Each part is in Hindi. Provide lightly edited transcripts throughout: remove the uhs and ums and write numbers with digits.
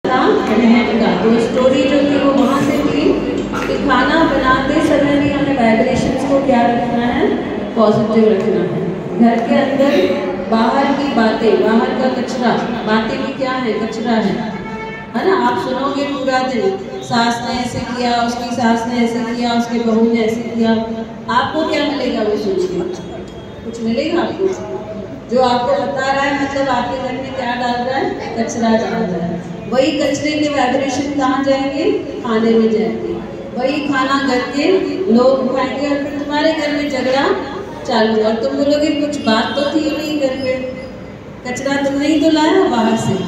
था रहन का। तो स्टोरी जो थी वो वहाँ से थी कि खाना बनाते समय भी हमें वाइब्रेशंस को क्या रखना है, पॉजिटिव रखना है। घर के अंदर बाहर की बातें, बाहर का कचरा, बातें भी क्या है, कचरा है ना। आप सुनोगे पूरा दिन सास ने ऐसे किया, उसकी सास ने ऐसे किया, उसके बहू ने ऐसे किया, आपको क्या मिलेगा वो सुन के? कुछ मिलेगा आपको? जो आपको बता रहा है मतलब आपके घर में क्या डाल रहा है, कचरा डाल रहा है। वही कचरे के वाइब्रेशन कहाँ जाएंगे, खाने में जाएंगे। वही खाना घर के लोग खाएंगे और फिर तुम्हारे घर में झगड़ा चालू। और तुम बोलोगे कुछ बात तो थी नहीं घर पे, कचरा तुमने ही तो लाया बाहर से।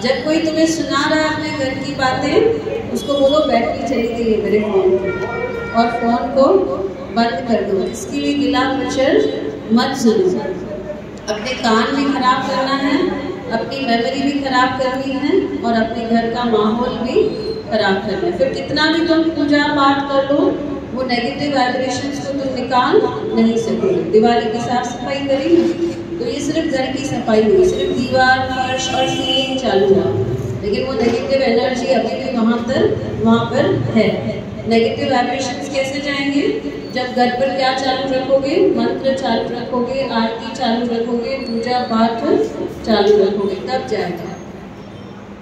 जब कोई तुम्हें सुना रहा है अपने घर की बातें, उसको बोलो बैटरी चली गई है मेरे फोन की, और फोन को बंद कर दो। इसकी भी गिला पिक्चर मत सुनो। अपने कान भी खराब करना है, अपनी मेमोरी भी खराब करनी है, और अपने घर का माहौल भी खराब करना है। फिर कितना भी तुम पूजा पाठ कर लो, वो नेगेटिव वाइब्रेशंस को तुम निकाल नहीं सकोगे। दिवाली की साफ सफाई करी तो ये सिर्फ घर की सफाई हुई, सिर्फ दीवार, फर्श और सीलिंग चालू हुआ, लेकिन वो नेगेटिव एनर्जी अभी भी वहाँ पर है। नेगेटिव वाइब्रेशंस कैसे जाएंगे? जब घर पर क्या चालू रखोगे, मंत्र चालू रखोगे, आरती चालू रखोगे, पूजा पाठ चालू रखोगे, तब जाएगा।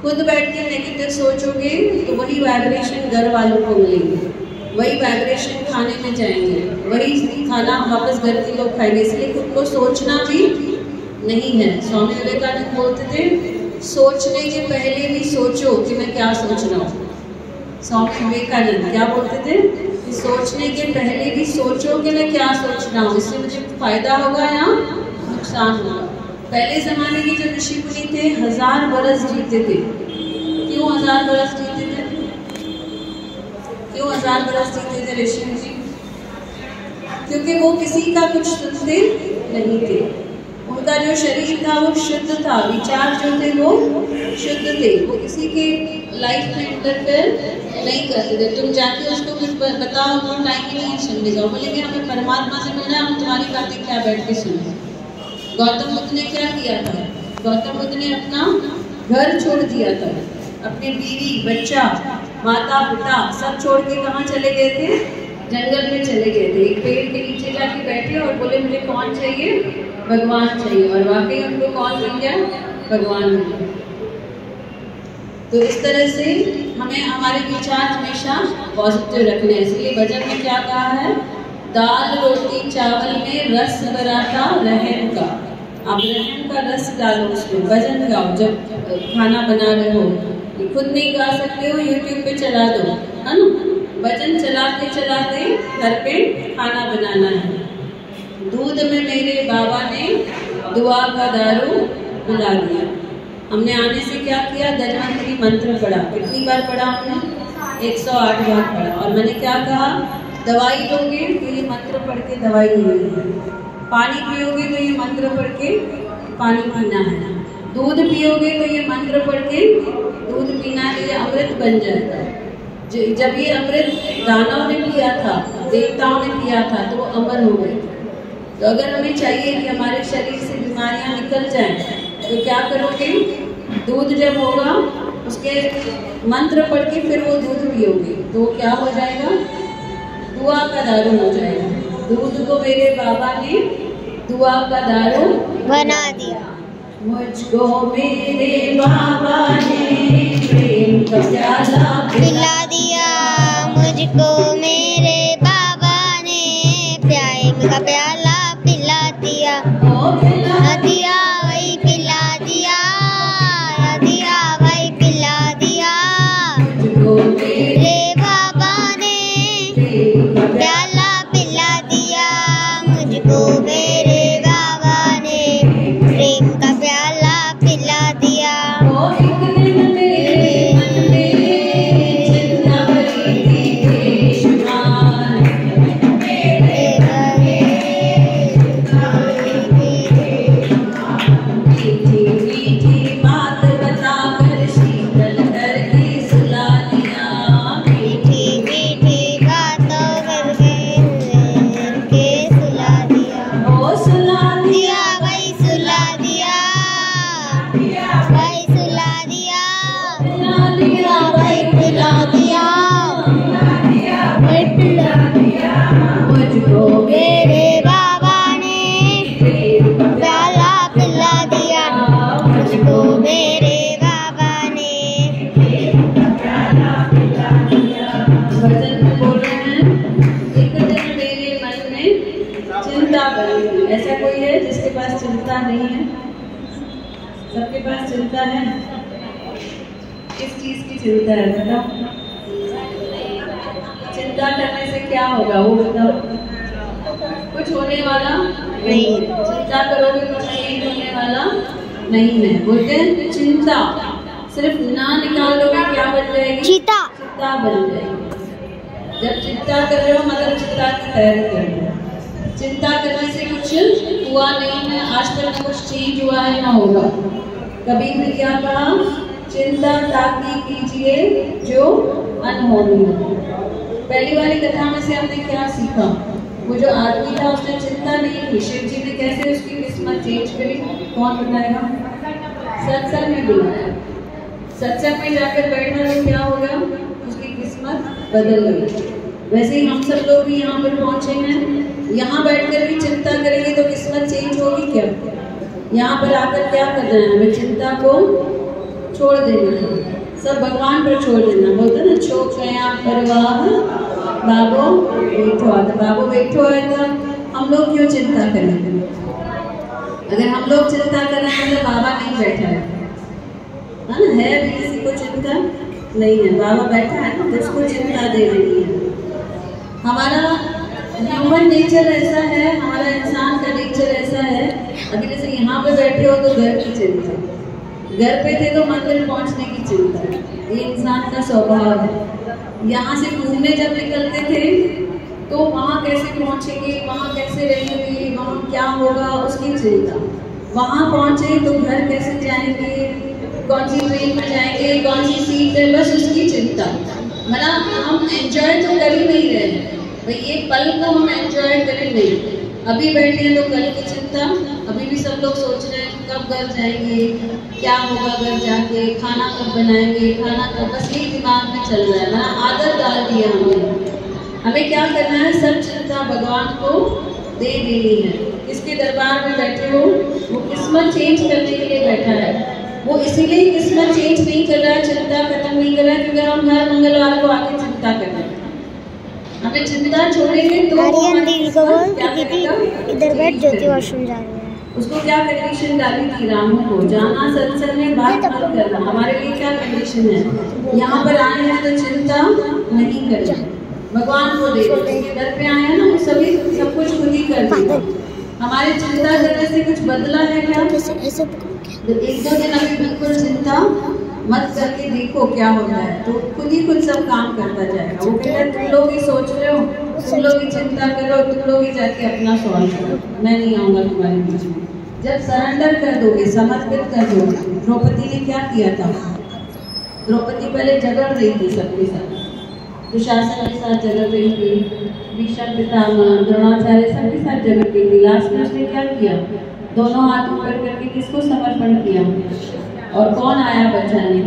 खुद बैठ के नेगेटिव सोचोगे तो वही वाइब्रेशन घर वालों को मिलेंगे, वही वाइब्रेशन खाने में जाएंगे, वही खाना वापस घर के लोग खाएंगे। इसलिए खुद को सोचना भी नहीं है। स्वामी विवेकानंद बोलते थे, सोचने के पहले भी सोचो कि मैं क्या सोच रहा हूँ। स्वामी विवेकानंद क्या बोलते थे कि सोचने के पहले भी सोचो कि मैं क्या सोच रहा हूँ, इससे मुझे फायदा होगा या नुकसान होगा। पहले जमाने के जो ऋषि मुनि थे 1000 बरस जीते थे। क्यों 1000 बरस जीते थे? क्यों 1000 बरस जीते थे ऋषि मुनि? क्योंकि वो किसी का कुछ सुनते नहीं थे। उनका जो शरीर था वो शुद्ध था, विचार जो थे वो शुद्ध थे, वो किसी के लाइफ में इंटरफेयर नहीं करते थे। तुम जाके उसको कुछ बताओ तो टाइम ही नहीं सुनने जाओ, बोलेंगे हमें परमात्मा से मिलना है, हम तुम्हारी बातें क्या बैठ के सुने। गौतम बुद्ध ने क्या किया था? गौतम बुद्ध ने अपना घर छोड़ दिया था, अपनी बीवी बच्चा माता पिता सब छोड़ के कहाँ चले गए थे? जंगल में चले गए थे। एक पेड़ के नीचे जाके बैठे और बोले मुझे कौन चाहिए? भगवान चाहिए। और वाकई उनको कौन मिल गया? भगवान मिल गया। तो इस तरह से हमें हमारे विचार हमेशा पॉजिटिव रखने हैं। इसलिए भजन में क्या कहा है? दाल रोटी चावल में रस बराता रहन का। आप रहन का रस डालो उसमें, भजन गाओ। जब खाना बना रहे हो, खुद नहीं गा सकते हो, यूट्यूब पे चला दो, है ना। भजन चलाते चलाते घर पे खाना बनाना है। दूध में मेरे बाबा ने दुआ का दारू मिला दिया। हमने आने से क्या किया? धन्वंतरी मंत्र पढ़ा। कितनी बार पढ़ा हमने? 108 बार पढ़ा। और मैंने क्या कहा? दवाई लोगे तो ये मंत्र पढ़ के दवाई लेनी है, पानी पियोगे तो ये मंत्र पढ़ के पानी पीना है, दूध पियोगे तो ये मंत्र पढ़ के दूध पीना है, ये अमृत बन जाएगा। जब ये अमृत दानव ने पिया था, देवताओं ने पिया था, तो वो अमर हो गए। तो अगर हमें चाहिए कि हमारे शरीर से बीमारियां निकल जाएं, तो क्या करोगे? दूध जब होगा उसके मंत्र पढ़ के फिर वो दूध पियोगे तो क्या हो जाएगा? दुआ का दारू हो जाएगा। दूध को मेरे बाबा ने दुआ का दारू बना दिया। मुझको मेरे बाबा ने प्रेम का प्याला पिला दिया। मुझको मेरे बाबा ने प्यार का प्याला पिला दिया। दिया वही पिला दिया, दिया वही पिला दिया। मेरे बाबा ने प्याला पिला दिया। मुझको मेरे बाबा ने प्रेम का प्याला पिला दिया। एक दिन मेरे मन में पिला दिया, भाई पिला दिया, भाई पिला दिया, मुझको मेरे बाबा ने प्याला पिला दिया, मुझको मेरे बाबा ने प्याला पिला दिया। भजन में बोल रहे हैं, एक दिन मेरे मन में चिंता बनी। ऐसा कोई है जिसके पास चिंता नहीं है? सबके पास चिंता है। किस चीज की चिंता है बताओ? चिंता करने से क्या होगा वो बताओ? कुछ होने वाला नहीं है। चिंता करोगे कुछ चेंज होने वाला नहीं है। बोलते हैं चिंता सिर्फ ना निकाल दोगे क्या बन जाएगी? चीता चिंता बन जाएगी। जब चिंता कर रहे हो मतलब चिंता की तैयारी कर रहे हो। चिंता करने से कुछ हुआ नहीं है, आज तक कुछ चेंज हुआ है ना होगा। कभी भी क्या कहा? चिंता ताकि कीजिए जो अनहोनी हो। पहली वाली कथा में से हमने क्या सीखा? वो जो आदमी था उसने चिंता नहीं की, शिव जी ने कैसे उसकी किस्मत चेंज करी? कौन बताएगा? सत्संग में बुलाया, सत्संग में जाकर बैठा तो क्या होगा? उसकी किस्मत बदल गई। वैसे ही हम सब लोग भी यहाँ पर पहुंचे हैं, यहाँ बैठकर भी चिंता करेंगे तो किस्मत चेंज होगी क्या? यहाँ पर आकर क्या करना है? हमें चिंता को छोड़ देना है, सब भगवान पर छोड़ देना। बोलते ना छो कया परवाह बाबो बैठो। तो बाबो बैठो है तो हम लोग क्यों चिंता करें? अगर हम लोग चिंता करें तो बाबा नहीं बैठा है ना? है भी किसी को चिंता नहीं है, बाबा बैठा है ना तो उसको चिंता दे रही है। हमारा ह्यूमन नेचर ऐसा है, हमारा इंसान का नेचर ऐसा है। अभी जैसे यहाँ पे बैठे हो तो घर की चिंता, घर पे थे तो मंदिर पहुँचने की चिंता, ये इंसान का स्वभाव है। यहाँ से घूमने जब निकलते थे तो वहाँ कैसे पहुँचेंगे, वहाँ कैसे रहेंगे, वहाँ क्या होगा उसकी चिंता। वहाँ पहुँचे तो घर कैसे जाएंगे, कौन सी ट्रेन में जाएंगे, कौन सी सीट है, बस उसकी चिंता। मतलब हम एंजॉय तो कर ही नहीं रहे भाई, ये पल को हम एंजॉय करें नहीं। अभी बैठे हैं तो कल की चिंता, अभी भी सब लोग सोच रहे हैं कब घर जाएंगे, क्या होगा घर जाके, खाना कब बनाएंगे, खाना कब, बस ये दिमाग में चल रहा है। मतलब आदत डाल दी है हमने। हमें क्या करना है? सब चिंता भगवान को दे देनी है। किसके दरबार में बैठे हो? वो किस्मत चेंज करने के लिए बैठा है। वो इसीलिए किस्मत चेंज नहीं कर रहा है, चिंता खत्म नहीं कर रहा है क्योंकि हम हर मंगलवार को आके चिंता कर रहे हैं। हमें चिंता छोड़ेंगे तो आर्यन दीदी को बोल कि दीदी इधर बैठ, ज्योति वॉशरूम जा रही है। उसको क्या कंडीशन डाली थी रामू को? जाना सत्संग में, बात मत करना। हमारे लिए क्या कंडीशन है? यहाँ पर आए हैं तो चिंता नहीं करना, भगवान को दे। उसके घर पे आए हैं ना, वो सभी सब कुछ खुद ही कर देगा। हमारी चिंता करने से कुछ बदला है क्या? एक दो दिन अभी बिल्कुल चिंता मत करके देखो क्या होता है, तो खुद ही कुछ सब काम करता जाएगा। वो कहता है तुम लोग ही सोच रहे हो, तुम लोग ही चिंता करो, तुम लोग ही जाके अपना सॉल्व करो, मैं नहीं आऊँगा तुम्हारे बीच में। जब सरेंडर कर दोगे, समर्पित कर दोगे। द्रौपदी ने क्या किया था? द्रौपदी पहले झगड़ रही थी सबके साथ, दुशासन के साथ झगड़ रही थी, भीष्म पितामह, द्रोणाचार्य सबके साथ झगड़ रही थी। लास्ट में उसने क्या किया? दोनों हाथ ऊपर करके किसको समर्पण किया? और कौन आया बचाने?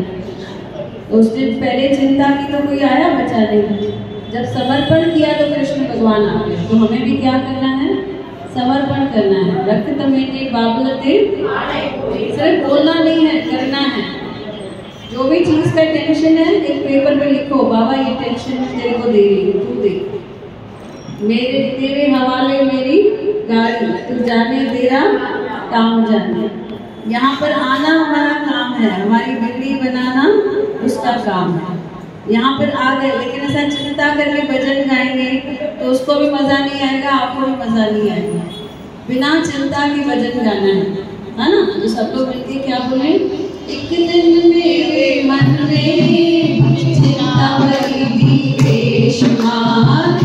तो उसने पहले चिंता की तो कोई आया बचाने। जब समर्पण किया तो कृष्ण भगवान आ गए। तो हमें भी क्या करना है? समर्पण करना है। रक्त मेरे बाबुलते, सिर्फ बोलना नहीं है, करना है। जो भी चीज का टेंशन है एक पेपर पे लिखो, बाबा ये टेंशन तेरे को दे रही हूँ, तू दे। तेरे हवाले मेरी गाड़ी, तू जाने तेरा काम जाने। यहाँ पर आना हमारा काम है, हमारी बिगड़ी बनाना उसका काम है। यहाँ पर आ गए, लेकिन ऐसा चिंता करके भजन गाएंगे तो उसको भी मजा नहीं आएगा, आपको भी मजा नहीं आएगा। बिना चिंता के भजन गाना है ना? तो सब लोग मिलके क्या बोले? एक दिन मेरे मन में चिंता भरी थी बेशुमार,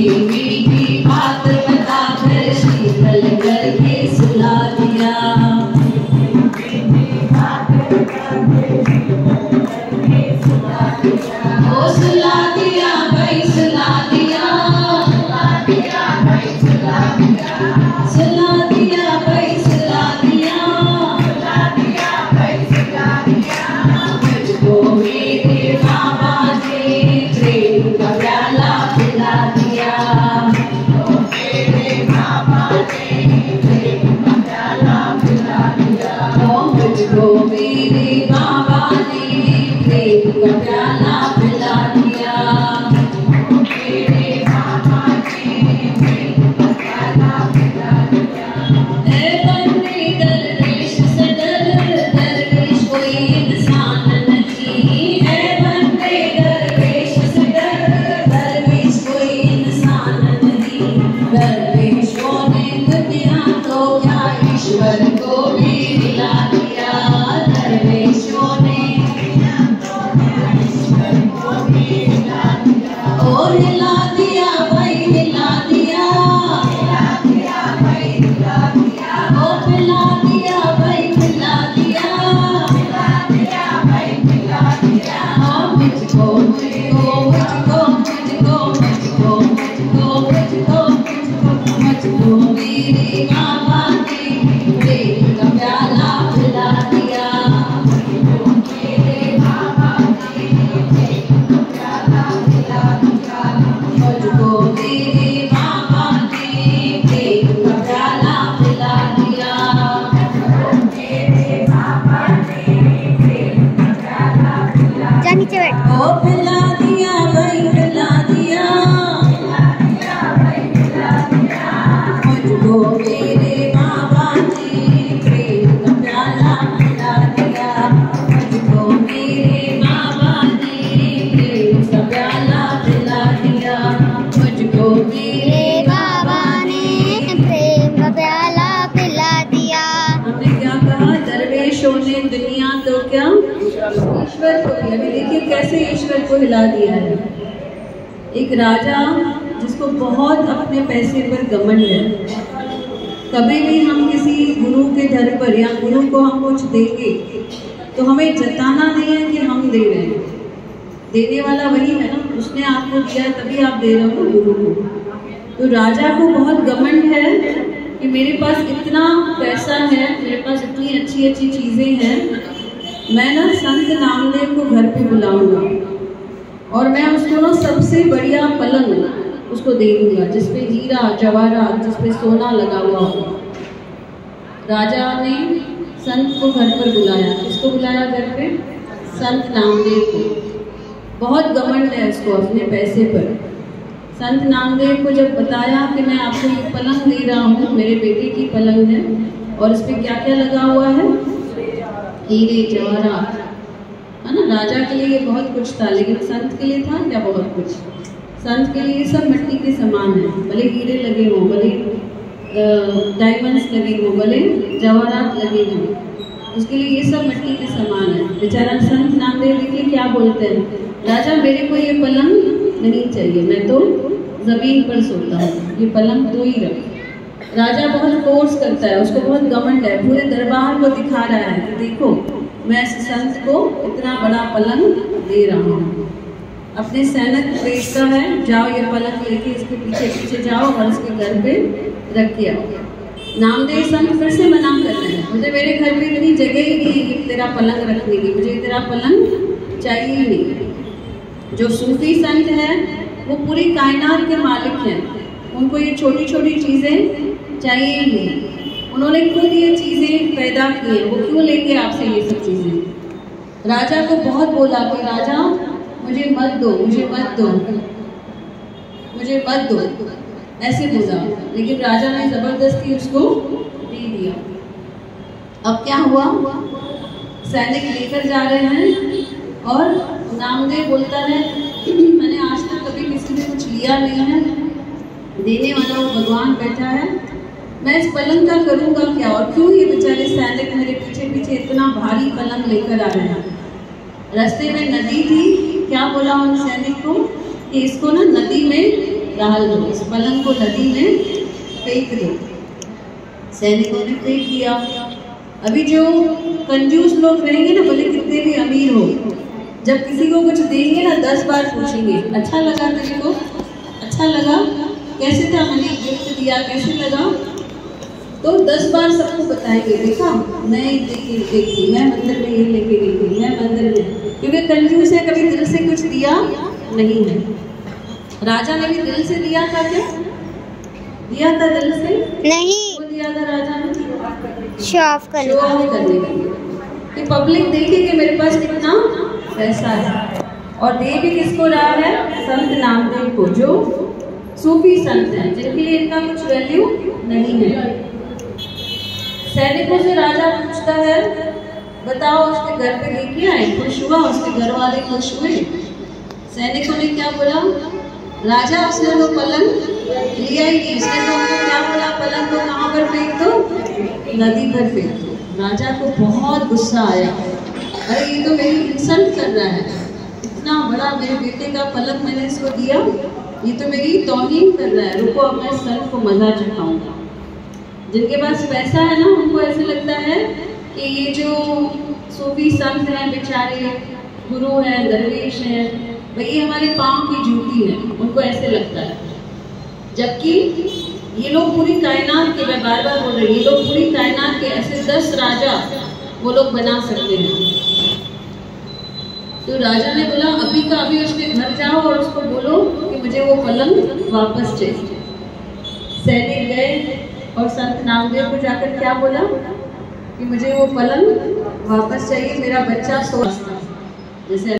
मीठी बात बताकर शीतल करके सुला दिया। ओ सुला दिया भाई, सुला दिया, सुला दिया भाई, सुला दिया। दुनिया तो क्या ईश्वर को भी। अभी देखिए कैसे ईश्वर को हिला दिया है। एक राजा जिसको बहुत अपने पैसे पर घमंड है, कभी भी हम किसी गुरु के दर पर या गुरु को हम कुछ देंगे तो हमें जताना नहीं है कि हम दे रहे हैं, देने वाला वही है ना, उसने आपको दिया तभी आप दे रहे हो गुरु को। तो राजा को बहुत घमंड है कि मेरे पास इतना पैसा है, मेरे पास इतनी अच्छी अच्छी चीज़ें हैं, मैं ना संत नामदेव को घर पे बुलाऊंगा और मैं उसको ना सबसे बढ़िया पलंग उसको दे दूंगा जिसपे हीरा जवाहरात, जिसपे सोना लगा हुआ हो। राजा ने संत को घर पर बुलाया। किसको बुलाया घर पे? संत नामदेव को। बहुत घमंड है उसको अपने पैसे पर। संत नामदेव को जब बताया कि मैं आपको ये पलंग दे रहा हूँ, मेरे बेटे की पलंग है और इस पर क्या क्या लगा हुआ है, हीरे जवाहरात, है ना। राजा के लिए ये बहुत कुछ था, लेकिन संत के लिए था क्या? बहुत कुछ। संत के लिए ये सब मिट्टी के समान है, भले हीरे लगे हों, भले डायमंड्स लगे हों, भले जवाहरात लगे हों, उसके लिए ये सब मिट्टी के समान है। बेचारा संत नामदेव देखिए क्या बोलते हैं, राजा मेरे को ये पलंग नहीं चाहिए, मैं तो जमीन पर सोता हूँ, ये पलंग तो ही रख। राजा बहुत फोर्स करता है, उसको बहुत घमंड है, पूरे दरबार को दिखा रहा है कि देखो मैं इस संत को इतना बड़ा पलंग दे रहा हूँ। अपने सैनिक भेजता है, जाओ ये पलंग लेके इसके पीछे पीछे जाओ और इसके घर पे रख के आओ। नामदेव संत फिर से मना कर रहे हैं, मुझे मेरे घर में इतनी जगह ही नहीं है तेरा पलंग रखने की, मुझे तेरा पलंग चाहिए ही नहीं। जो सूफी संत हैं वो पूरी कायनात के मालिक हैं, उनको ये छोटी छोटी चीज़ें चाहिए ही नहीं। उन्होंने खुद ये चीज़ें पैदा की हैं, वो क्यों लेंगे आपसे ये सब चीज़ें। राजा को बहुत बोला कि राजा मुझे मत दो, मुझे मत दो, मुझे मत दो, ऐसे बोला, लेकिन राजा ने ज़बरदस्ती उसको दे दिया। अब क्या हुआ, सैनिक लेकर जा रहे हैं और नामदेव बोलता है मैंने आज तक कभी किसी ने कुछ लिया नहीं है, देने वाला वो भगवान बैठा है, मैं इस पलंग का करूँगा क्या, और क्यों ये बेचारे सैनिक मेरे पीछे पीछे इतना भारी पलंग लेकर आ रहे हैं। रास्ते में नदी थी, क्या बोला उन सैनिक को कि इसको ना नदी में डाल दो, इस पलंग को नदी में फेंक दो। सैनिकों ने फेंक दिया। अभी जो कंजूस लोग रहेंगे ना, भले कितने भी अमीर हो, जब किसी को कुछ देंगे ना 10 बार पूछेंगे, अच्छा लगा तेरे को, अच्छा लगा, कैसे था, मैंने गिफ्ट दिया, कैसे लगा, तो 10 बार सबको बताएंगे, देखा मैं ये लेके गई थी, मैं मंदिर में ये लेके गई थी, मैं मंदिर में, क्योंकि कंजूस है, कभी दिल से कुछ दिया नहीं है। राजा ने भी दिल से दिया था क्या? दिया था दिल से? नहीं। वो दिया था राजा ने शो ऑफ करने के लिए कि पब्लिक देखे कि मेरे पास कितना पैसा है। और दे भी किसको रहा है? संत नामदेव को, जो सूफी संत हैं, जिनके लिए इनका कुछ वैल्यू नहीं है। सैनिकों से राजा पूछता है, बताओ उसके घर पे लेके आए, खुश हुआ, उसके घर वाले खुश हुए? सैनिकों ने क्या बोला? राजा उसने तो पलंग लिया ही नहीं, उसने तो उनको क्या बोला, पलंग को कहाँ पर फेंक दो, नदी पर फेंक दो। राजा को बहुत गुस्सा आया, अरे ये तो मेरी इंसल्ट कर रहा है, इतना बड़ा मेरे बेटे का पलंग मैंने इसको दिया, ये तो मेरी तौहीन कर रहा है, रुको अब मैं सन को मजा चखाऊंगा। जिनके पास पैसा है ना, उनको ऐसे लगता है कि ये जो सूफी संत हैं बेचारे, गुरु हैं, दरवेश हैं, भाई हमारे पाँव की जूती है, उनको ऐसे लगता है। जबकि ये लोग पूरी कायनात के, मैं बार बार बोल रही हूँ, ये लोग पूरी कायनात के ऐसे 10 राजा वो लोग बना सकते हैं। तो राजा ने बोला अभी का अभी उसके घर जाओ और उसको बोलो कि मुझे वो पलंग वापस चाहिए। सैनिक गए और संत नामदेव को जाकर क्या बोला कि मुझे वो पलंग वापस चाहिए, मेरा बच्चा सो, जैसे